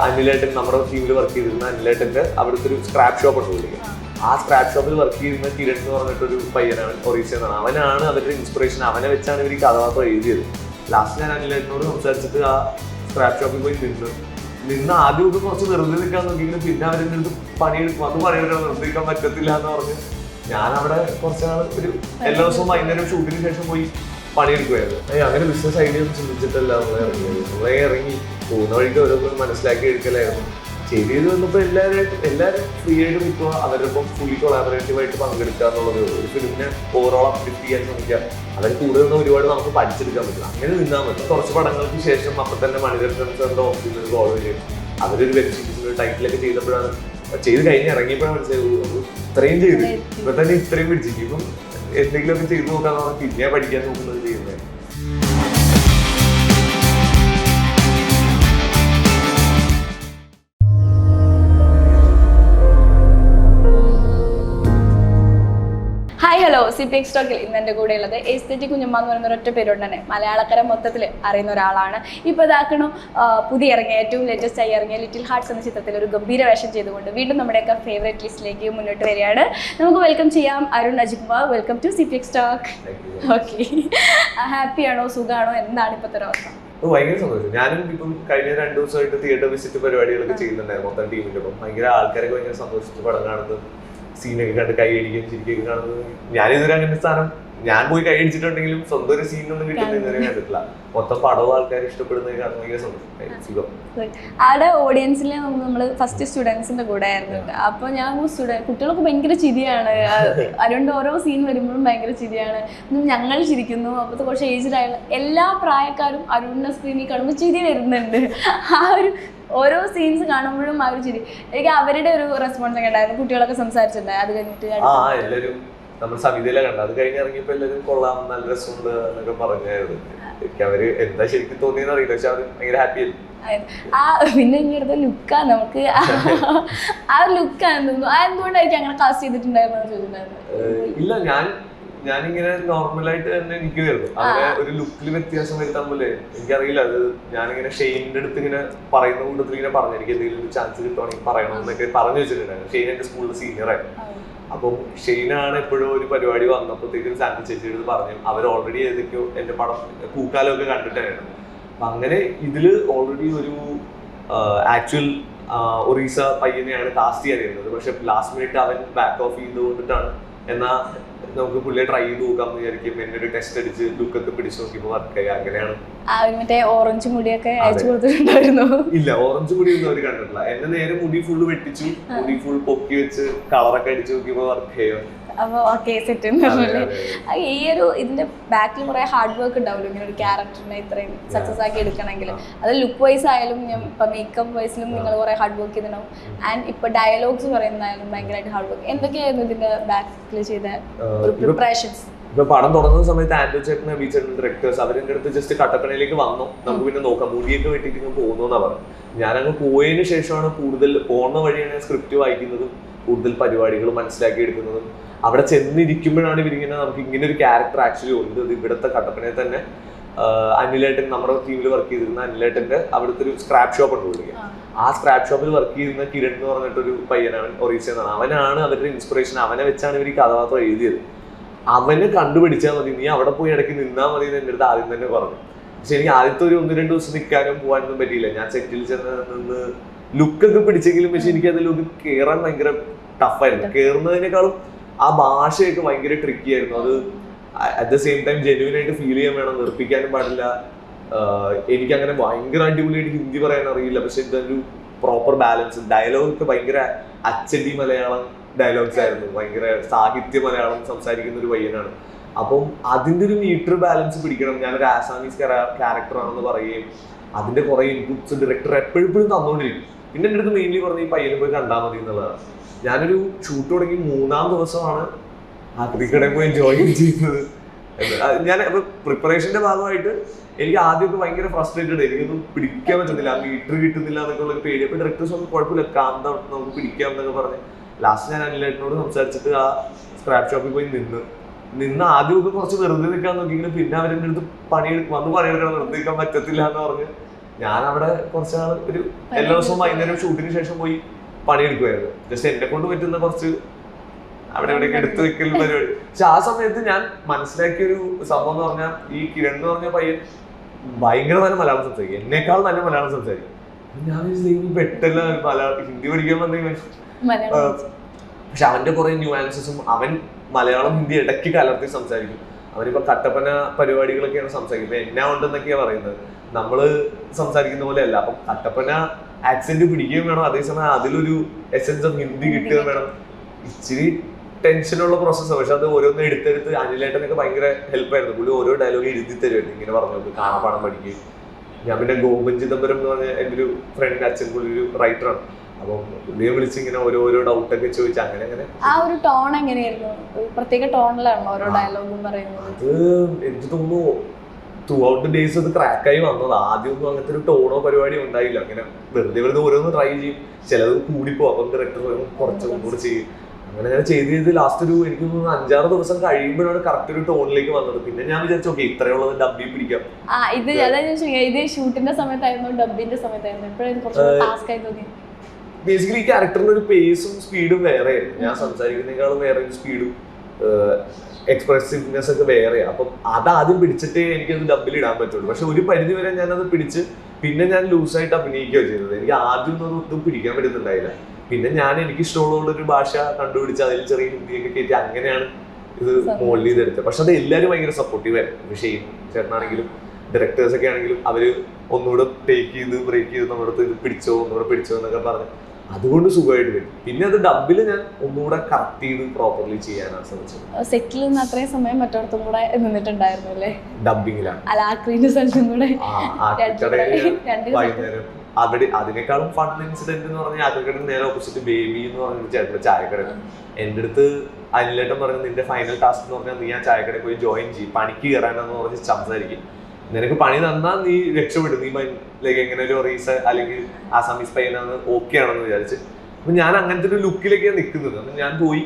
അനിലേട്ടൻ നമ്മുടെ ടീമിൽ വർക്ക് ചെയ്തിരുന്ന അനിലേട്ടന്റെ അവിടുത്തെ ഒരു സ്ക്രാപ്പ് ഷോപ്പ് ഉണ്ട് വിളിക്കുക. ആ സ്ക്രാപ്പ് ഷോപ്പിൽ വർക്ക് ചെയ്യുന്ന കിരൺ എന്ന് പറഞ്ഞിട്ടൊരു പയ്യനാണ്, ഒറീസ എന്നാണ്. അവനാണ് അവരുടെ ഇൻസ്പിറേഷൻ. അവനെ വെച്ചാണ് ഇവർ ഈ കഥാപാത്രം എഴുതിയത്. ലാസ്റ്റ് ഞാൻ അനിലേട്ടനോട് സംസാരിച്ചിട്ട് ആ സ്ക്രാപ്പ് ഷോപ്പിൽ പോയി നിന്ന് ആദ്യമൊക്കെ കുറച്ച് വെറുതെ നിൽക്കാൻ നോക്കിയെങ്കിലും പിന്നെ അവരുടെ അടുത്ത് പണിയെടുക്കും, അത് പണിയെടുക്കണം, നിർത്തിക്കാൻ പറ്റത്തില്ല എന്ന് പറഞ്ഞ് ഞാൻ അവിടെ കുറച്ചാൾ ഒരു എല്ലാ ദിവസവും വൈകുന്നേരം ഷൂട്ടിന് ശേഷം പോയി പണിയെടുക്കുമായിരുന്നു. അങ്ങനെ ബിസിനസ് ഐഡിയ ഒന്നും ചിന്തിച്ചിട്ടല്ല നമ്മളെ ഇറങ്ങി പോകുന്ന വഴിക്ക് ഓരോന്നും മനസ്സിലാക്കി എടുക്കലായിരുന്നു. ചെയ്ത് വന്നപ്പോൾ എല്ലാവരും ഫ്രീ ആയിട്ട് നിൽക്കുക, അവരൊപ്പം ഫുള്ളി കൊളാബറേറ്റീവായിട്ട് പങ്കെടുക്കുക എന്നുള്ളത്. ഒരു ഫിലിമിനെ ഓവറോൾ അപ്ഡേറ്റ് ചെയ്യാൻ ശ്രമിക്കുക. അതിൽ കൂടുതൽ നിന്ന് ഒരുപാട് നമുക്ക് പഠിച്ചെടുക്കാൻ പറ്റില്ല. അങ്ങനെ നിന്നാൽ മതി. കുറച്ച് പടങ്ങൾക്ക് ശേഷം അപ്പം തന്നെ മണിരത്നം സാറിന്റെ ഓഫീസിൽ ഒരു കോൾ വരും. അവരൊരു വെബ് സീരീസിൽ ടൈറ്റിലൊക്കെ ചെയ്തപ്പോഴാണ് ചെയ്ത് കഴിഞ്ഞ് ഇറങ്ങിയപ്പോഴാണ് മനസ്സിലായത് ഇത്രയും ചെയ്ത് ഇപ്പൊ തന്നെ ഇത്രയും പിടിച്ചിരിക്കും. ഇപ്പം എന്തെങ്കിലുമൊക്കെ ചെയ്ത് നോക്കാന്ന് പറഞ്ഞാൽ പിന്നെ പഠിക്കാൻ നോക്കുന്നത് ചെയ്യുന്നത്. ഹായ് ഹലോ, CPX ടോക്കിൽ ഇന്ന് എൻ്റെ കൂടെ ഉള്ളത് എസ്തെറ്റിക് കുഞ്ഞമ്മ എന്ന് പറയുന്ന ഒരൊറ്റ പേരോട് തന്നെ മലയാളക്കര മൊത്തത്തിൽ അറിയുന്ന ഒരാളാണ്. ഇപ്പോൾ ഇതാക്കണം പുതിയ ഇറങ്ങിയ ഏറ്റവും ലേറ്റസ്റ്റ് ആയി ഇറങ്ങിയ ലിറ്റിൽ ഹാർട്ട്സ് എന്ന ചിത്രത്തിൽ ഒരു ഗംഭീര വേഷം ചെയ്തുകൊണ്ട് വീണ്ടും നമ്മുടെയൊക്കെ ഫേവറേറ്റ് ലിസ്റ്റിലേക്ക് മുന്നോട്ട് വരികയാണ്. നമുക്ക് വെൽക്കം ചെയ്യാം Arun Ajikumar. Welcome to CPX talk. Okay, ഹാപ്പിയാണോ, സുഖമാണോ, എന്താണ് ഇപ്പോഴത്തെ ഒരു അവസ്ഥ? ഭയങ്കര സന്തോഷം. ഞാനും ഇപ്പം കഴിഞ്ഞ 2 ദിവസമായിട്ട് തിയേറ്റർ വിസിറ്റ് പരിപാടികളൊക്കെ ചെയ്യുന്നുണ്ടായിരുന്നു മൊത്തം ടീമിന്റെ ഒപ്പം. ഭയങ്കര ആൾക്കാരൊക്കെ ഭയങ്കര സന്തോഷിച്ച് പടം കാണുന്നത്, സീനൊക്കെ കണ്ട് കൈയടിക്കുകയും ചിരിക്കുകയൊക്കെ കാണുന്നത്. ഞാനിതുവരെ അങ്ങനെ സ്ഥാനം ഞാൻ പോയി കൈയടിച്ചിട്ടുണ്ടെങ്കിലും സ്വന്തം ഒരു സീനൊന്നും കിട്ടുന്ന ഇതുവരെ കണ്ടിട്ടില്ല. മൊത്തം പടവും ആൾക്കാർ ഇഷ്ടപ്പെടുന്നത് കാരണം ഭയങ്കര സന്തോഷം. അവിടെ ഓഡിയൻസിൽ നമ്മൾ ഫസ്റ്റ് സ്റ്റുഡൻസിന്റെ കൂടെ ആയിരുന്നു. അപ്പൊ ഞാൻ കുട്ടികളൊക്കെ ഭയങ്കര ചിരിയാണ്. അരുണിന്റെ ഓരോ സീൻ വരുമ്പോഴും ഭയങ്കര ചിരിയാണ്. ഞങ്ങൾ ചിരിക്കുന്നു. അപ്പോഴത്തെ കുറച്ച് ഏജ്ഡായുള്ള എല്ലാ പ്രായക്കാരും അരുണിന്റെ സ്ക്രീനിൽ കാണുമ്പോൾ ചിരി വരുന്നുണ്ട്. ആ ഒരു ഓരോ സീൻസ് കാണുമ്പോഴും ആ ഒരു ചിരി. എനിക്ക് അവരുടെ ഒരു റെസ്പോൺസ് ഒക്കെ ഉണ്ടായിരുന്നു. കുട്ടികളൊക്കെ സംസാരിച്ചിട്ടുണ്ടായി. അത് കഴിഞ്ഞിട്ട് എല്ലാവരും നമ്മൾ സമിതിയിലെ കണ്ട അത് കഴിഞ്ഞ് ഇറങ്ങിയപ്പോ എല്ലാവരും കൊള്ളാം, നല്ല രസമുണ്ട് എന്നൊക്കെ പറഞ്ഞായിരുന്നു. എനിക്ക് അവര് എന്താ ശരിക്കും തോന്നിയെന്ന് അറിയില്ല, പക്ഷെ അവര് ഭയങ്കര ഹാപ്പി ആയിരുന്നു. ആ പിന്നെ ഇങ്ങനത്തെ ലുക്കാ നമുക്ക് ആ ലുക്കാണ് തോന്നുന്നു. ആ എന്തുകൊണ്ടായിരിക്കും അങ്ങനെ കാസ്റ്റ് ചെയ്തിട്ടുണ്ടായിരുന്നു ചോദിച്ചിട്ടുണ്ടായിരുന്നു. ഇല്ല, ഞാനിങ്ങനെ നോർമലായിട്ട് തന്നെ നിൽക്കുമായിരുന്നു. അങ്ങനെ ഒരു ലുക്കിൽ വ്യത്യാസം വരുത്താൻ പോലെ എനിക്കറിയില്ല. അത് ഞാനിങ്ങനെ ഷെയ്നിന്റെ അടുത്ത് ഇങ്ങനെ പറയുന്ന കൂട്ടത്തിൽ ഇങ്ങനെ പറഞ്ഞു എനിക്ക് എന്തെങ്കിലും ഒരു ചാൻസ് കിട്ടുവാണെങ്കിൽ പറയണം എന്നൊക്കെ പറഞ്ഞു വെച്ചിട്ടുണ്ടായിരുന്നു. ഷെയ്ൻ എന്റെ സ്കൂളിൽ സീനിയറായിരുന്നു. അപ്പം ഷെയ്നാണ് എപ്പോഴും ഒരു പരിപാടി വന്നപ്പോഴത്തേക്കും സാന്റി ചേച്ചിയുടെ പറഞ്ഞു അവർ ഓൾറെഡി ഏതൊക്കെയോ എന്റെ പടം പൂക്കാലമൊക്കെ കണ്ടിട്ടായിരുന്നു. അപ്പൊ അങ്ങനെ ഇതില് ഓൾറെഡി ഒരു ആക്ച്വൽ ഒറീസ പയ്യനെയാണ് കാസ്റ്റ് ചെയ്യാനിരുന്നത്. പക്ഷെ ലാസ്റ്റ് മിനിറ്റ് അവൻ ബാക്ക് ഓഫ് ചെയ്തുകൊണ്ടിട്ടാണ് എന്നാ നമുക്ക് പുള്ളിയെ ട്രൈ ചെയ്ത് നോക്കാം എന്ന് വിചാരിക്കും. എന്നെ ഒരു ടെസ്റ്റ് അടിച്ച് ലുക്കൊക്കെ പിടിച്ചു നോക്കിയപ്പോൾ വർക്കായി. അങ്ങനെയാണ്. മറ്റേ ഓറഞ്ച് മുടിയൊക്കെ അയച്ചു കൊടുത്തിട്ടുണ്ടായിരുന്നു. ഇല്ല, ഓറഞ്ച് മുടി ഒന്നും അവർ കണ്ടിട്ടില്ല. എന്നെ നേരെ മുടി ഫുള്ള് വെട്ടിച്ചു, മുടി ഫുൾ പൊക്കി വെച്ച് കളറൊക്കെ അടിച്ചു നോക്കിയപ്പോൾ വർക്ക് ചെയ്യും. അപ്പൊ ഓക്കെ സെറ്റ്. ഈ ഒരു ഇതിന്റെ ബാക്കിൽ കുറെ ഹാർഡ് വർക്ക് ഉണ്ടാവുമല്ലോ ഇങ്ങനെ ഒരു ക്യാരക്ടറിനെ ഇത്രയും സക്സസ് ആക്കി എടുക്കണമെങ്കിൽ. അത് ലുക്ക് വൈസ് ആയാലും ഇപ്പൊ മേക്കപ്പ് വൈസിലും നിങ്ങൾ കുറെ ഹാർഡ് വർക്ക് ചെയ്തിട്ടുണ്ടാവും. ആൻഡ് ഇപ്പൊ ഡയലോഗ്സ് പറയുന്നതായാലും ഭയങ്കരമായിട്ട് ഹാർഡ് വർക്ക്. എന്തൊക്കെയായിരുന്നു ഇതിന്റെ ബാക്കിൽ ചെയ്ത പ്രിപ്പറേഷൻസ്? ഇപ്പൊ പടം തുടങ്ങുന്ന സമയത്ത് ആൻഡ്രൂ ചേട്ടൻ, ബി ചേട്ടൻ ഡയറക്ടേഴ്സ് അവരുടെ അടുത്ത് ജസ്റ്റ് കട്ടപ്പനയിലേക്ക് വന്നു, നമുക്ക് പിന്നെ നോക്കാം, മുടിയൊക്കെ വെട്ടിട്ട് ഇങ്ങനെ പോകുന്നു എന്നാ പറഞ്ഞു. ഞാനങ്ങ് പോയതിനു ശേഷമാണ് കൂടുതൽ പോകുന്ന വഴിയാണ് സ്ക്രിപ്റ്റ് വായിക്കുന്നതും കൂടുതൽ പരിപാടികൾ മനസ്സിലാക്കി എടുക്കുന്നതും. അവിടെ ചെന്നിരിക്കുമ്പോഴാണ് ഇവരിങ്ങനെ നമുക്ക് ഇങ്ങനെ ഒരു ക്യാരക്ടർ ആക്ച്വലി ഉണ്ട്. ഇവിടുത്തെ കട്ടപ്പനയിൽ തന്നെ അനിലേട്ടൻ നമ്മുടെ ടീമിൽ വർക്ക് ചെയ്തിരുന്ന അനിലേട്ടന്റെ അവിടുത്തെ ഒരു സ്ക്രാപ്പ് ഷോപ്പ് ഉണ്ട് വിളിക്കുക. ആ സ്ക്രാപ്പ് ഷോപ്പിൽ വർക്ക് ചെയ്യുന്ന കിരൺ എന്ന് പറഞ്ഞിട്ടൊരു പയ്യനാണ്, ഒറീസ എന്നാണ്. അവനാണ് അവരുടെ ഇൻസ്പിറേഷൻ. അവനെ വെച്ചാണ് ഇവർ ഈ കഥാപാത്രം എഴുതിയത്. അവനെ കണ്ടുപിടിച്ചാൽ മതി, നീ അവിടെ പോയി ഇടയ്ക്ക് നിന്നാൽ മതി എന്ന് എൻ്റെ അടുത്ത് ആദ്യം തന്നെ പറഞ്ഞു. പക്ഷെ എനിക്ക് ആദ്യത്തെ ഒരു 1-2 ദിവസം നിൽക്കാനും പോകാനൊന്നും പറ്റിയില്ല. ഞാൻ സെറ്റിൽ ചെന്ന് നിന്ന് ലുക്കൊക്കെ പിടിച്ചെങ്കിലും പക്ഷെ എനിക്ക് അത് ലുക്ക് കയറാൻ ഭയങ്കര ടഫായിരുന്നു. കയറുന്നതിനേക്കാളും ആ ഭാഷയൊക്കെ ഭയങ്കര ട്രിക്കി ആയിരുന്നു. അത് at the same time genuine ആയിട്ട് ഫീൽ ചെയ്യാൻ വേണം, നിർപ്പിക്കാനും പാടില്ല. എനിക്കങ്ങനെ ഭയങ്കര അടിപൊളിയായിട്ട് ഹിന്ദി പറയാൻ അറിയില്ല, പക്ഷെ ഇതൊരു പ്രോപ്പർ ബാലൻസ്. ഡയലോഗൊക്കെ ഭയങ്കര അച്ചടി മലയാളം ഡയലോഗ്സ് ആയിരുന്നു. ഭയങ്കര സാഹിത്യ മലയാളം സംസാരിക്കുന്ന ഒരു പയ്യനാണ്. അപ്പം അതിന്റെ ഒരു മീറ്റർ ബാലൻസ് പിടിക്കണം. ഞാനൊരു ആസാമീസ് ക്യാരക്ടറാണെന്ന് പറയുകയും അതിന്റെ കുറെ ഇൻപുട്സ് ഡയറക്ടർ എപ്പോഴും തന്നുകൊണ്ടിരിക്കും. പിന്നെ എൻ്റെ അടുത്ത് മെയിൻലി പറഞ്ഞ ഈ പയ്യനെ പോയി കണ്ടാൽ മതി എന്നുള്ളതാണ്. ഞാനൊരു ഷൂട്ട് തുടങ്ങി 3-ാം ദിവസമാണ് ആക്രിക്കടയിൽ പോയി ജോയിൻ ചെയ്യുന്നത്. ഞാൻ പ്രിപ്പറേഷന്റെ ഭാഗമായിട്ട് എനിക്ക് ആദ്യമൊക്കെ ഭയങ്കര ഫ്രസ്ട്രേറ്റഡ്. എനിക്കൊന്നും പിടിക്കാൻ പറ്റുന്നില്ല, മീറ്റർ കിട്ടുന്നില്ല എന്നൊക്കെ ഉള്ള പേടി. അപ്പൊ ഡയറക്ടേഴ്സ് ഒന്നും കുഴപ്പമില്ല, കാം ഡൗൺ, നമുക്ക് പിടിക്കാം എന്നൊക്കെ പറഞ്ഞ് ലാസ്റ്റ് ഞാൻ അനിലേട്ടനോട് സംസാരിച്ചിട്ട് ആ സ്ക്രാപ്പ് ഷോപ്പിൽ പോയി നിന്ന് ആദ്യമൊക്കെ കുറച്ച് വെറുതെ നിൽക്കാൻ നോക്കിയെങ്കിലും പിന്നെ അവരുടെ അടുത്ത് പണിയെടുക്കും, വന്ന് പണിയെടുക്കണം, നിർത്തി നിൽക്കാൻ പറ്റത്തില്ല എന്ന് പറഞ്ഞ് ഞാൻ അവിടെ കുറച്ചാൾ ഒരു എല്ലാ ദിവസവും വൈകുന്നേരം ഷൂട്ടിന് ശേഷം പോയി പണിയെടുക്കുമായിരുന്നു. ജസ്റ്റ് എന്നെ കൊണ്ട് പറ്റുന്ന കുറച്ച് അവിടെ എവിടെയൊക്കെ എടുത്തു വെക്കൽ പരിപാടി. പക്ഷെ ആ സമയത്ത് ഞാൻ മനസ്സിലാക്കിയ ഒരു സംഭവം എന്ന് പറഞ്ഞാൽ ഈ കിരൺ എന്ന് പറഞ്ഞ പയ്യൻ ഭയങ്കര നല്ല മലയാളം സംസാരിക്കും, എന്നേക്കാൾ നല്ല മലയാളം സംസാരിക്കും. ഞാൻ പെട്ടെന്ന് മലയാളം ഹിന്ദി പഠിക്കാൻ വന്നെങ്കിൽ പക്ഷെ അവന്റെ കുറെ ന്യൂആൻസസും അവൻ മലയാളം ഹിന്ദി ഇടയ്ക്ക് കലർത്തി സംസാരിക്കും. അവനിപ്പോ കട്ടപ്പന പരിപാടികളൊക്കെയാണ് സംസാരിക്കുന്നത്, എന്നാ ഉണ്ടെന്നൊക്കെയാ പറയുന്നത്. നമ്മള് സംസാരിക്കുന്ന പോലെ അല്ല. അപ്പം കട്ടപ്പന ആക്സെന്റ് പിടിക്കുകയും വേണം, അതേസമയം അതിലൊരു എസെൻസ് ഓഫ് ഹിന്ദി കിട്ടുകയും വേണം. ഇച്ചിരി ടെൻഷനുള്ള പ്രോസസ്സാണ്. പക്ഷെ അത് ഓരോന്നും എടുത്തെടുത്ത് അനിലേട്ടനൊക്കെ ഭയങ്കര ഹെൽപ്പായിരുന്നു. പുള്ളി ഓരോ ഡയലോഗ് എഴുതി തരുമായിരുന്നു, ഇങ്ങനെ പറഞ്ഞു കാണാപ്പാടം പഠിക്കുകയും. ഞാൻ പിന്നെ ഗോപൻ ചിദംബരം എന്ന് പറഞ്ഞ എൻ്റെ ഒരു ഫ്രണ്ട്, അച്ഛൻ പുള്ളി ഒരു റൈറ്ററാണ്. അപ്പം പുള്ളിയെ വിളിച്ച് ഇങ്ങനെ ഓരോ ഡൗട്ടൊക്കെ ചോദിച്ചു അങ്ങനെ അങ്ങനെ. ആ ഒരു ടോൺ എങ്ങനെയായിരുന്നു? പ്രത്യേക ടോണിലാണോ ഓരോ ഡയലോഗും പറയുന്നത്? അത് എനിക്ക് തോന്നുന്നു ത്രൂ ഔട്ട് ദ ഡേയ്സ് അത് ക്രാക്കായി വന്നത്. ആദ്യമൊന്നും അങ്ങനത്തെ ഒരു ടോണോ പരിപാടിയോ ഉണ്ടായില്ല. അങ്ങനെ വെറുതെ ഓരോന്ന് ട്രൈ ചെയ്യും, ചിലത് കൂടിപ്പോ അപ്പം ഡയറക്ടർ കുറച്ചും കൂടി ചെയ്യും. അങ്ങനെ ചെയ്ത് ലാസ്റ്റ് ഒരു എനിക്ക് തോന്നുന്നു 5-6 ദിവസം കഴിയുമ്പോഴാണ് കറക്റ്റ് ഒരു ടോണിലേക്ക് വന്നത്. പിന്നെ ഞാൻ വിചാരിച്ചു ഓക്കെ ഇത്രയുള്ളത് ഡബ്ബിൽ പിടിക്കാം. ഇത് ഷൂട്ടിന്റെ സമയത്തായിരുന്നു ഡബിന്റെ സമയത്തായിരുന്നു എപ്പോഴും കുറച്ച് ടാസ്ക് ആയി തോന്നി? ബേസിക്കലി ഈ ക്യാരക്ടറിന് ഒരു പേസും സ്പീഡും വേറെയായിരുന്നു. ഞാൻ സംസാരിക്കുന്നതിനേക്കാളും വേറെ ഒരു സ്പീഡും എക്സ്പ്രസീവ്നെസ് ഒക്കെ വേറെയാണ്. അപ്പം അതാദ്യം പിടിച്ചിട്ടേ എനിക്കത് ഡബിൽ ഇടാൻ പറ്റുള്ളൂ. പക്ഷെ ഒരു പരിധി വരെ ഞാനത് പിടിച്ച് പിന്നെ ഞാൻ ലൂസായിട്ട് അഭിനയിക്കുകയോ ചെയ്തത്. എനിക്ക് ആദ്യം ഒന്നും പിടിക്കാൻ പറ്റുന്നുണ്ടായില്ല. പിന്നെ ഞാൻ എനിക്ക് ഇഷ്ടമുള്ള ഒരു ഭാഷ കണ്ടുപിടിച്ച് അതിൽ ചെറിയ ഹിന്ദിയൊക്കെ കയറ്റി അങ്ങനെയാണ് ഇത് മോൾഡ് ചെയ്തെടുത്തത്. പക്ഷെ അത് എല്ലാവരും ഭയങ്കര സപ്പോർട്ടീവ് ആയിരുന്നു. വിഷയം ചേട്ടനാണെങ്കിലും ഡയറക്ടേഴ്സ് ഒക്കെ ആണെങ്കിലും അവര് ഒന്നുകൂടെ ടേക്ക് ചെയ്ത് ബ്രേക്ക് ചെയ്ത് നമ്മുടെ അടുത്ത് ഇത് ഒന്നുകൂടെ പിടിച്ചോ എന്നൊക്കെ പറഞ്ഞ് അതുകൊണ്ട് സുഖമായിട്ട് വരും. പിന്നെ അത് ഡബിൽ ഞാൻ ഒന്നുകൂടെ കറക്റ്റ് ചെയ്ത് പ്രോപ്പർലി ചെയ്യാനാണ് ശ്രമിച്ചത്. സെറ്റിൽ നിന്ന് അത്രയും സമയം മറ്റൊടത്തും കൂടെ നിന്നിട്ടുണ്ടായിരുന്നു അല്ലേ? ഡബിങ്ങിലാണ് വൈകുന്നേരം. അവിടെ അതിനേക്കാളും ഫൺ ഇൻസിഡന്റ് എന്ന് പറഞ്ഞാൽ ആക്രിക്കട നേരെ ഓപ്പോസിറ്റ് ബേബി എന്ന് പറഞ്ഞൊരു ചേട്ടൻ ചായക്കട. എൻ്റെ അടുത്ത് അനിലേട്ടൻ പറഞ്ഞു നിന്റെ ഫൈനൽ ടാസ്ക് എന്ന് പറഞ്ഞാൽ നീ ആ ചായക്കടയിൽ പോയി ജോയിൻ ചെയ്യും, പണിക്ക് കയറാനെന്ന് പറഞ്ഞ് സംസാരിക്കും. നിനക്ക് പണി തന്നാൽ നീ രക്ഷപ്പെടും, നീ ലൈക്ക് എങ്ങനെ ഒരു റീസ അല്ലെങ്കിൽ ആസാമീസ് പയ്യനാന്ന് ഓക്കെ ആണെന്ന് വിചാരിച്ച്. അപ്പൊ ഞാൻ അങ്ങനത്തെ ഒരു ലുക്കിലേക്കാണ് നിൽക്കുന്നത്. ഞാൻ പോയി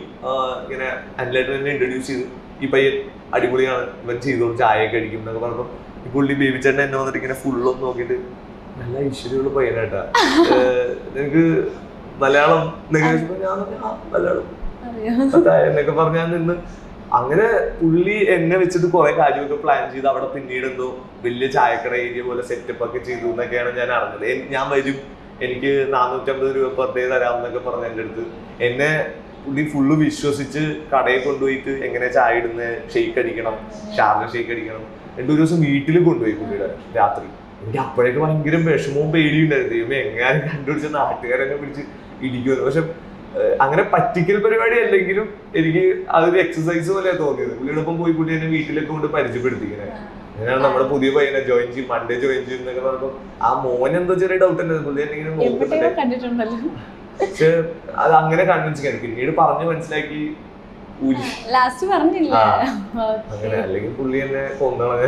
ഇങ്ങനെ അനിലേട്ടൻ എന്നെ ഇൻട്രൊഡ്യൂസ് ചെയ്തു, ഈ പയ്യൻ അടിപൊളിയാണ്, ഇവൻ ചെയ്തോളും, ചായയൊക്കെ അടിക്കും എന്നൊക്കെ പറഞ്ഞപ്പോൾ ഈ പുള്ളി ബേബി ചേട്ടൻ എന്നെ വന്നിട്ട് ഇങ്ങനെ ഫുള്ളൊന്നും നോക്കിയിട്ട് നല്ല ഐശ്വര്യമുള്ള പയ്യനായിട്ടാ, നിനക്ക് മലയാളം ഞാൻ മലയാളം എന്നൊക്കെ പറഞ്ഞാൽ നിന്ന് അങ്ങനെ പുള്ളി എന്നെ വെച്ചിട്ട് കുറെ കാര്യമൊക്കെ പ്ലാൻ ചെയ്ത് അവിടെ പിന്നീട് എന്തോ വലിയ ചായക്കട ഏരിയ പോലെ സെറ്റപ്പ് ഒക്കെ ചെയ്തു എന്നൊക്കെയാണ് ഞാൻ അറിഞ്ഞത്. ഞാൻ വരും, എനിക്ക് 450 രൂപ പെർ ഡേ തരാം എന്നൊക്കെ പറഞ്ഞ എൻ്റെ അടുത്ത് എന്നെ പുള്ളി ഫുള്ള് വിശ്വസിച്ച് കടയിൽ കൊണ്ടുപോയിട്ട് എങ്ങനെ ചായ ഇടുന്നത്, ഷെയ്ക്ക് അടിക്കണം, ഷാർജ ഷെയ്ക്ക് അടിക്കണം. എൻ്റെ ഒരു ദിവസം വീട്ടിൽ കൊണ്ടുപോയി പുള്ളിയുടെ രാത്രി. എനിക്ക് അപ്പോഴേക്ക് ഭയങ്കര വിഷമവും പേടിയുണ്ടായിരുന്നു, ദൈവമേ എങ്ങനെ കണ്ടുപിടിച്ച നാട്ടുകാരെന്നെ പിടിച്ച് ഇടിക്കുമല്ലോ. പക്ഷെ അങ്ങനെ പറ്റിക്കൽ പരിപാടി അല്ലെങ്കിലും എനിക്ക് അതൊരു എക്സസൈസ് പോലെയാണ് തോന്നിയത്. പുള്ളിയോടൊപ്പം പോയി പുള്ളി എന്നെ വീട്ടിലൊക്കെ കൊണ്ട് പരിചയപ്പെടുത്തിങ്ങനെ അങ്ങനെയാണ് നമ്മുടെ പുതിയ പയ്യനെ ജോയിൻ ചെയ്യും, മൺഡേ ജോയിൻ ചെയ്യും എന്നൊക്കെ പറഞ്ഞപ്പോൾ ആ മോൻ എന്തോ ചെറിയ ഡൗട്ട് ഉണ്ടായിരുന്നു, പുള്ളി എന്നെ ഇങ്ങനെ നോക്കുന്നുണ്ട്. പക്ഷെ അത് അങ്ങനെ കൺവിൻസിങ് പിന്നീട് പറഞ്ഞു മനസ്സിലാക്കി ലാസ്റ്റ് പറഞ്ഞില്ല അങ്ങനെ, അല്ലെങ്കിൽ പുള്ളി എന്നെ കൊന്നുകളഞ്ഞ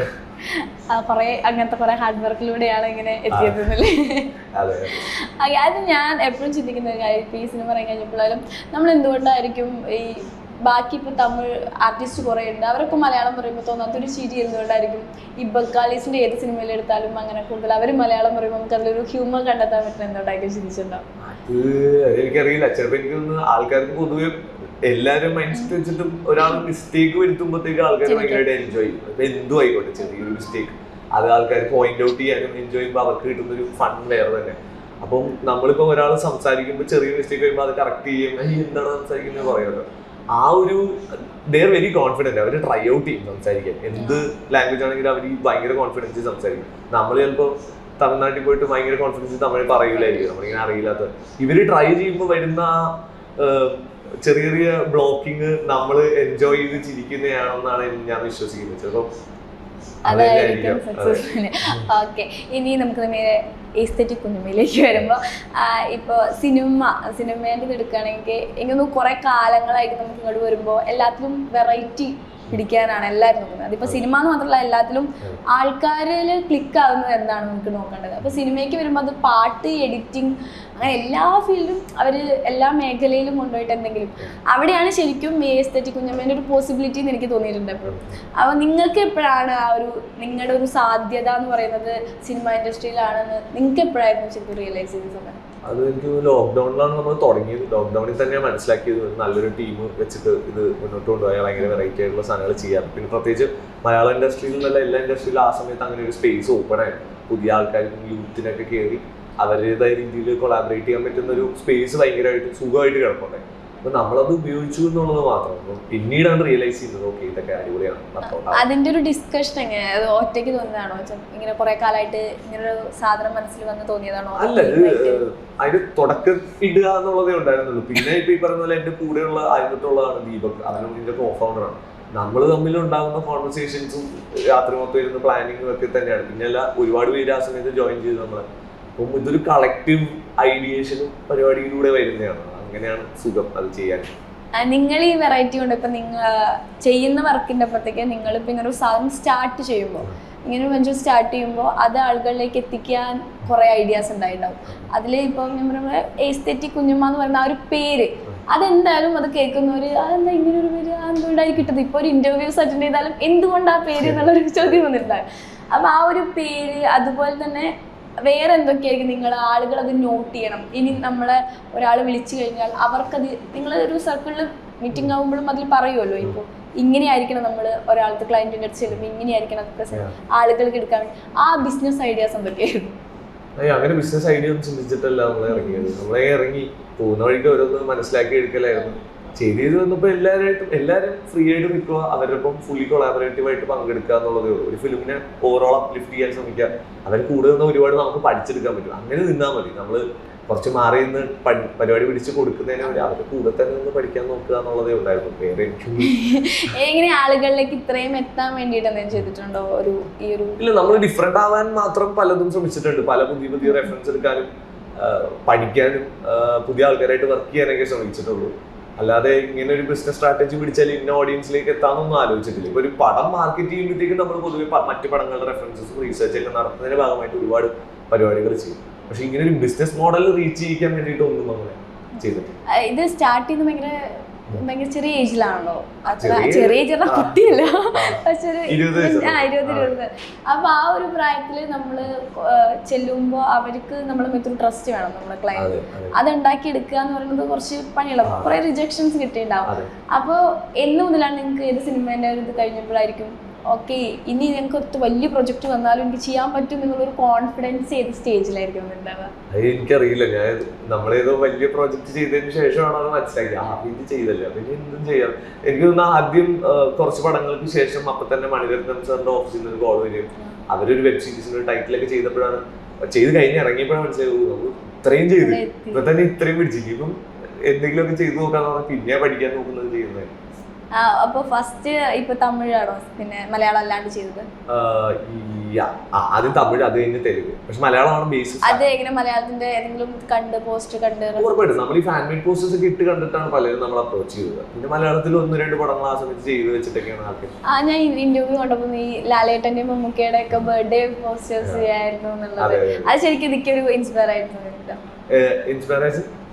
അങ്ങനത്തെ കുറെ ഹാർഡ് വർക്കിലൂടെയാണ് ഇങ്ങനെ എത്തിയതെന്നല്ലേ. അത് ഞാൻ എപ്പോഴും ചിന്തിക്കുന്ന ഒരു കാര്യം, ഇപ്പൊ ഈ സിനിമ ഇറങ്ങി കഴിഞ്ഞപ്പോഴും നമ്മൾ എന്തുകൊണ്ടായിരിക്കും ഈ ബാക്കി ഇപ്പൊ തമിഴ് ആർട്ടിസ്റ്റ് കുറെ ഉണ്ട്, അവരൊക്കെ മലയാളം പറയുമ്പോൾ തോന്നാത്തൊരു ചിരി എന്തുകൊണ്ടായിരിക്കും? ഈ ബംഗാളീസിന്റെ ഏത് സിനിമയിൽ എടുത്താലും അങ്ങനെ കൂടുതൽ അവർ മലയാളം പറയുമ്പോൾ നമുക്ക് അതിലൊരു ഹ്യൂമർ കണ്ടെത്താൻ പറ്റുന്ന എന്തുകൊണ്ടായിരിക്കും ചിന്തിച്ചിട്ടുണ്ടാവും? അത് എനിക്കറിയില്ല. ചിലപ്പോൾ എനിക്ക് തോന്നുന്നു ആൾക്കാർക്ക് പൊതുവെ എല്ലാവരും മൈൻഡ് സെറ്റ് വെച്ചിട്ടും ഒരാൾ മിസ്റ്റേക്ക് വരുത്തുമ്പോഴത്തേക്ക് ആൾക്കാർ ഭയങ്കരമായിട്ട് എൻജോയ് ചെയ്യും. അപ്പൊ എന്തും ആയിക്കോട്ടെ ചെറിയൊരു മിസ്റ്റേക്ക് അത് ആൾക്കാർ പോയിന്റ് ഔട്ട് ചെയ്യാനും എൻജോയ് ചെയ്യുമ്പോൾ അവർക്ക് കിട്ടുന്നൊരു ഫൺ വേറെ തന്നെ. അപ്പം നമ്മളിപ്പോ ഒരാൾ സംസാരിക്കുമ്പോൾ ചെറിയ മിസ്റ്റേക്ക് വരുമ്പോൾ അത് കറക്റ്റ് ചെയ്യും, എന്താണ് സംസാരിക്കുന്നത് പറയുമല്ലോ. ആ ഒരു ദേ ആർ വെരി കോൺഫിഡന്റ്, അവർ ട്രൈ ഔട്ട് ചെയ്യും സംസാരിക്കാൻ. എന്ത് ലാംഗ്വേജ് ആണെങ്കിലും അവർ ഭയങ്കര കോൺഫിഡൻസ് സംസാരിക്കും. നമ്മൾ ചിലപ്പോൾ തമിഴ്നാട്ടിൽ പോയിട്ട് ഭയങ്കര കോൺഫിഡൻസ് തമിഴ് പറയൂലായിരിക്കും, നമ്മളിങ്ങനെ അറിയില്ലാത്ത. ഇവര് ട്രൈ ചെയ്യുമ്പോൾ വരുന്ന ചെറിയ ചെറിയ ബ്ലോക്കിങ് നമ്മൾ എൻജോയ് ചെയ്ത് ചിരിക്കുന്നതാണെന്നാണ് ഞാൻ വിശ്വസിക്കുന്നത്. ചിലപ്പോൾ അതായിരിക്കും സക്സസ്ഫുൾ. ഓക്കെ, ഇനി നമുക്ക് നേരെ എസ്തെറ്റിക് കുഞ്ഞുമ്മയിലേക്ക് വരുമ്പോൾ ഇപ്പോൾ സിനിമേൻ്റെ എടുക്കുകയാണെങ്കിൽ എനിക്ക് കുറെ കാലങ്ങളായിട്ട് നമുക്ക് ഇങ്ങോട്ട് വരുമ്പോൾ എല്ലാത്തിലും വെറൈറ്റി പിടിക്കാനാണ് എല്ലാവരും നോക്കുന്നത്. അതിപ്പോൾ സിനിമ എന്ന് മാത്രമല്ല, എല്ലാത്തിലും ആൾക്കാരിൽ ക്ലിക്ക് ആകുന്നത് എന്താണ് നമുക്ക് നോക്കേണ്ടത്. അപ്പോൾ സിനിമയ്ക്ക് വരുമ്പോൾ അത് പാട്ട്, എഡിറ്റിംഗ്, അങ്ങനെ എല്ലാ ഫീൽഡും അവർ എല്ലാ മേഖലയിലും കൊണ്ടുപോയിട്ട് എന്തെങ്കിലും അവിടെയാണ് ശരിക്കും ഈ എസ്തെറ്റിക് കുഞ്ഞമ്മേൻ്റെ ഒരു പോസിബിലിറ്റി എന്ന് എനിക്ക് തോന്നിയിട്ടുണ്ട് എപ്പോഴും. അപ്പോൾ നിങ്ങൾക്ക് എപ്പോഴാണ് ആ ഒരു നിങ്ങളുടെ ഒരു സാധ്യത എന്ന് പറയുന്നത് സിനിമ ഇൻഡസ്ട്രിയിലാണെന്ന് നിങ്ങൾക്ക് എപ്പോഴായിരുന്നു ശരിക്കും റിയലൈസ് ചെയ്ത സമയം? അത് എനിക്ക് ലോക്ക്ഡൌണിലാണ് നമ്മൾ തുടങ്ങിയത്. ലോക്ക്ഡൌണിൽ തന്നെ മനസ്സിലാക്കിയത് നല്ലൊരു ടീം വെച്ചിട്ട് ഇത് മുന്നോട്ട് കൊണ്ടുപോയാൽ ഭയങ്കര വെറൈറ്റി ആയിട്ടുള്ള സാധനങ്ങൾ ചെയ്യാം. പിന്നെ പ്രത്യേകിച്ച് മലയാള ഇൻഡസ്ട്രിയിൽ നിന്നല്ല എല്ലാ ഇൻഡസ്ട്രിയിലും ആ സമയത്ത് അങ്ങനെ ഒരു സ്പേസ് ഓപ്പൺ ആയിരുന്നു. പുതിയ ആൾക്കാർക്കും യൂത്തിനൊക്കെ കയറി അവരുടേതായ രീതിയിൽ കൊളാബറേറ്റ് ചെയ്യാൻ പറ്റുന്ന ഒരു സ്പേസ് ഭയങ്കരമായിട്ട് സുഖമായിട്ട് കിടപ്പുണ്ടായി. അപ്പൊ നമ്മളത് ഉപയോഗിച്ചു എന്നുള്ളത് മാത്രം പിന്നീടാണ് റിയലൈസ് ചെയ്യുന്നത് ഓക്കെ ഇതൊക്കെ അടിപൊളിയാണ്. അതിന്റെ ഒരു ഡിസ്കഷൻ എങ്ങനെയാ? അത് ഒറ്റയ്ക്ക് തോന്നിയതാണോ? ഇങ്ങനെ കുറെ കാലമായിട്ട് ഇങ്ങനെ ഒരു സാധനം മനസ്സിൽ വന്ന് തോന്നിയതാണോ? അല്ല, അതിന്റെ തുടക്കം ഇടുക എന്നുള്ളതേ ഉണ്ടായിരുന്നുള്ളൂ. പിന്നെ ഇപ്പൊ ഈ പറഞ്ഞ പോലെ എന്റെ കൂടെയുള്ള ആദ്യത്തുള്ളതാണ് ദീപക്, അവനും ഇതിന്റെ കോ ഫൗണ്ടറാണ്. നമ്മൾ തമ്മിൽ ഉണ്ടാകുന്ന കോൺവെർസേഷൻസും രാത്രി മൊത്തം ഇരുന്ന് പ്ലാനിങ്ങും ഒക്കെ തന്നെയാണ്. പിന്നെ അല്ല ഒരുപാട് പേര് ആ സമയത്ത് ജോയിൻ ചെയ്ത് നമ്മള്. അപ്പം ഇതൊരു കളക്റ്റീവ് ഐഡിയേഷനും പരിപാടിയിലൂടെ വരുന്നതാണ്. അങ്ങനെയാണ് സുഖം അത് ചെയ്യാൻ. നിങ്ങൾ ഈ വെറൈറ്റി കൊണ്ട് ഇപ്പം നിങ്ങൾ ചെയ്യുന്ന വർക്കിൻ്റെ അപ്പുറത്തേക്ക് നിങ്ങളിപ്പോൾ ഇങ്ങനെ ഒരു സാധനം സ്റ്റാർട്ട് ചെയ്യുമ്പോൾ, ഇങ്ങനെ ഒരു വെഞ്ചർ സ്റ്റാർട്ട് ചെയ്യുമ്പോൾ അത് ആളുകളിലേക്ക് എത്തിക്കാൻ കുറേ ഐഡിയാസ് ഉണ്ടായിട്ടുണ്ടാവും. അതിൽ ഇപ്പോൾ ഞാൻ പറയുമ്പോൾ എസ്തെറ്റിക് കുഞ്ഞമ്മ എന്ന് പറയുന്ന ആ ഒരു പേര്, അതെന്തായാലും അത് കേൾക്കുന്നവർ അതെന്താ ഇങ്ങനെ ഒരു പേര് എന്തുകൊണ്ടായി കിട്ടുന്നത്? ഇപ്പോൾ ഒരു ഇൻ്റർവ്യൂസ് അറ്റൻഡ് ചെയ്താലും എന്തുകൊണ്ട് ആ പേര് എന്നുള്ളൊരു ചോദ്യം വന്നിട്ടുണ്ടാകും. അപ്പം ആ ഒരു പേര്, അതുപോലെ തന്നെ വേറെ എന്തൊക്കെയായിരിക്കും നിങ്ങൾ ആളുകൾ അത് നോട്ട് ചെയ്യണം. ഇനി നമ്മളെ ഒരാൾ വിളിച്ചു കഴിഞ്ഞാൽ അവർക്കത് നിങ്ങൾ ഒരു സർക്കിളിൽ മീറ്റിംഗ് ആകുമ്പോഴും അതിൽ പറയുമല്ലോ, ഇപ്പോൾ ഇങ്ങനെയായിരിക്കണം നമ്മൾ ഒരാൾക്ക് ക്ലയൻറ്റിൻ്റെ അടുത്ത് ചെല്ലുമ്പോൾ ഇങ്ങനെയായിരിക്കണം അത് പ്രസന്റ് ആളുകൾക്ക് എടുക്കാൻ വേണ്ടി. ആ ബിസിനസ് ഐഡിയാസ് എന്തൊക്കെയായിരുന്നു? അങ്ങനെ ബിസിനസ് ഐഡിയ ഒന്നും ചിന്തിച്ചിട്ടല്ല നമ്മളെ ഇറങ്ങിയത്. നമ്മളെ ഇറങ്ങി പോകുന്ന വഴിക്ക് ഓരോന്ന് മനസ്സിലാക്കി എടുക്കലായിരുന്നു. ചെയ്ത് വന്നപ്പോൾ എല്ലാവരും ഫ്രീ ആയിട്ട് നിൽക്കുക, അവരൊപ്പം ഫുള്ളി കൊളാബറേറ്റീവ് ആയിട്ട് പങ്കെടുക്കുക എന്നുള്ളതേ ഉള്ളൂ. ഒരു ഫിലിമിനെ ഓവറോൾ അപ്ലിഫ്റ്റ് ചെയ്യാൻ ശ്രമിക്കുക. അവർ കൂടെ നിന്ന് ഒരുപാട് നമുക്ക് പഠിച്ചെടുക്കാൻ പറ്റും. അങ്ങനെ നിന്നാൽ മതി. നമ്മൾ കുറച്ച് മാറി നിന്ന് പരിപാടി പിടിച്ച് കൊടുക്കുന്നതിന് വേണ്ടി അവരുടെ കൂടെ തന്നെ നിന്ന് പഠിക്കാൻ നോക്കുക എന്നുള്ളതേ ഉണ്ടായിരുന്നു. വേറെ എങ്ങനെ ആളുകളിലേക്ക് ഇത്രയും എത്താൻ വേണ്ടിയിട്ട് എന്തെങ്കിലും ചെയ്തിട്ടുണ്ടോ? ഇല്ല, നമ്മൾ ഡിഫറെന്റ് ആവാൻ മാത്രം പലതും ശ്രമിച്ചിട്ടുണ്ട്. പല പുതിയ റെഫറൻസ് എടുക്കാനും പഠിക്കാനും പുതിയ ആൾക്കാരായിട്ട് വർക്ക് ചെയ്യാനൊക്കെ ശ്രമിച്ചിട്ടുള്ളൂ. അല്ലാതെ ഇങ്ങനെ ഒരു ബിസിനസ് സ്ട്രാറ്റജി പിടിച്ചാൽ ഇന്ന ഓഡിയൻസിലേക്ക് എത്താമെന്നൊന്നും ആലോചിച്ചിട്ടില്ല. ഇപ്പൊ ഒരു പടം മാർക്കറ്റ് ചെയ്യുമ്പോഴത്തേക്കും നമ്മൾ പൊതുവെ മറ്റു പടങ്ങളുടെ റെഫറൻസസും റീസെർച്ച് ഒക്കെ നടത്തുന്നതിന്റെ ഭാഗമായിട്ട് ഒരുപാട് പരിപാടികൾ ചെയ്യും. പക്ഷെ ഇങ്ങനെ ഒരു ബിസിനസ് മോഡൽ റീച്ച് ചെയ്യിക്കാൻ വേണ്ടിയിട്ട് ഒന്നും നമ്മൾ ചെയ്തിട്ടില്ല. ഇത് സ്റ്റാർട്ട് ചെയ്യുന്നത് ഭയങ്കര ചെറിയ ഏജിലാണല്ലോ. ചെറിയ ഏജ് കുട്ടിയല്ല, പക്ഷെ 20 അപ്പൊ ആ ഒരു പ്രായത്തില് നമ്മള് ചെല്ലുമ്പോ അവർക്ക് നമ്മളെ മെത്തൂർ ട്രസ്റ്റ് വേണം, നമ്മളെ ക്ലയന്റ്. അത് ഉണ്ടാക്കി എടുക്കുക എന്ന് പറയുന്നത് കുറച്ച് പണിയുള്ള കുറെ റിജക്ഷൻസ് കിട്ടിയിട്ടുണ്ടാവും. അപ്പൊ എന്ന് മുതലാണ് നിങ്ങൾക്ക് ഏത് സിനിമേന്റെ ഒരു ഇത് കഴിഞ്ഞപ്പോഴായിരിക്കും ഓക്കെ ഇനി ഞങ്ങൾക്ക് വലിയ പ്രൊജക്ട് വന്നാലും എനിക്ക് ചെയ്യാൻ പറ്റും എന്നുള്ളൊരു കോൺഫിഡൻസ് ഏത് സ്റ്റേജിലായിരിക്കും ഉണ്ടാവുക? അത് എനിക്കറിയില്ല. ഞാൻ നമ്മളേതോ വലിയ പ്രോജക്ട് ചെയ്തതിന് ശേഷമാണ് അത് മനസ്സിലാക്കി ഇത് ചെയ്തല്ലേ പിന്നെ എന്തും ചെയ്യാം. എനിക്ക് തോന്നുന്നു ആദ്യം കുറച്ച് പടങ്ങൾക്ക് ശേഷം അപ്പൊ തന്നെ മണിരത്നം സാറിന്റെ ഓഫീസിൽ നിന്ന് കോൾ വരും. അവരൊരു വെബ് സീരീസിന്റെ ടൈറ്റിലൊക്കെ ചെയ്തപ്പോഴാണ് ചെയ്ത് കഴിഞ്ഞ് ഇറങ്ങിയപ്പോഴാണ് മനസ്സിലായത് നമ്മൾ ഇത്രയും ചെയ്ത് ഇപ്പൊ തന്നെ ഇത്രയും പിടിച്ചിരിക്കും. ഇപ്പം എന്തെങ്കിലുമൊക്കെ ചെയ്തു നോക്കാന്ന് പറഞ്ഞാൽ പിന്നെ പഠിക്കാൻ നോക്കുന്നത് ചെയ്യുന്നത്. അപ്പൊ ഫസ്റ്റ് ഇപ്പൊ തമിഴാണോ പിന്നെ മലയാളം അല്ലാണ്ട് ചെയ്തത്? ആദ്യം തമിഴ്, അത് കഴിഞ്ഞ് തെലുങ്ക്. പക്ഷെ മലയാളമാണ് ബേസ്. അത് എങ്ങനെ മലയാളത്തിന്റെ ഏതെങ്കിലും കണ്ട് പോസ്റ്റ് കണ്ട്? ഉറപ്പായിട്ടും നമ്മൾ ഈ ഫാൻ മെയ്ഡ് പോസ്റ്റേഴ്സ് ഒക്കെ ഇട്ട് കണ്ടിട്ടാണ് പലരും നമ്മൾ അപ്രോച്ച് ചെയ്തത്. പിന്നെ മലയാളത്തിൽ 1-2 പടങ്ങൾ ആ സമയത്ത് ചെയ്ത് വെച്ചിട്ടൊക്കെയാണ് ആൾക്കാർ. ഞാൻ ഇന്റർവ്യൂ കണ്ടപ്പോ ഈ ലാലേട്ടന്റെ മമ്മൂക്കയുടെ ഒക്കെ ബർത്ത്ഡേ പോസ്റ്റേഴ്സ് ചെയ്യായിരുന്നു എന്നുള്ളത് അത് ശരിക്കും എനിക്കൊരു ഇൻസ്പയർ ആയിരുന്നു.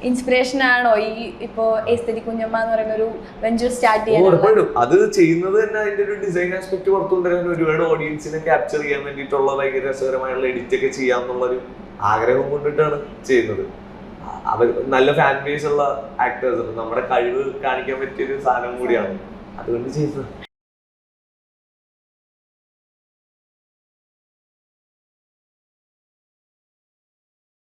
ഇൻസ്പിറേഷൻ ആണോ ഈ ഇപ്പോ എസ്തെറ്റിക് കുഞ്ഞമ്മ എന്ന് പറയുന്ന ഒരു വെഞ്ചർ സ്റ്റാർട്ട് ചെയ്യാൻ? ഉറപ്പായിട്ടും അത് ചെയ്യുന്നത് തന്നെ അതിന്റെ ഒരു ഡിസൈൻ ആസ്പെക്ട് പുറത്തുകൊണ്ടുവരാൻ ഒരുപാട് ഓഡിയൻസിനെ ക്യാപ്ചർ ചെയ്യാൻ വേണ്ടിയിട്ടുള്ള ഭയങ്കര രസകരമായുള്ള എഡിറ്റ് ഒക്കെ ചെയ്യാന്നുള്ളൊരു ആഗ്രഹം കൊണ്ടിട്ടാണ് ചെയ്യുന്നത്. അവർ നല്ല ഫാൻ ബേസ് ഉള്ള ആക്ടേഴ്സ് ഉണ്ട്. നമ്മുടെ കഴിവ് കാണിക്കാൻ പറ്റിയൊരു സാധനം കൂടിയാണ് അതുകൊണ്ട് ചെയ്യുന്നത്.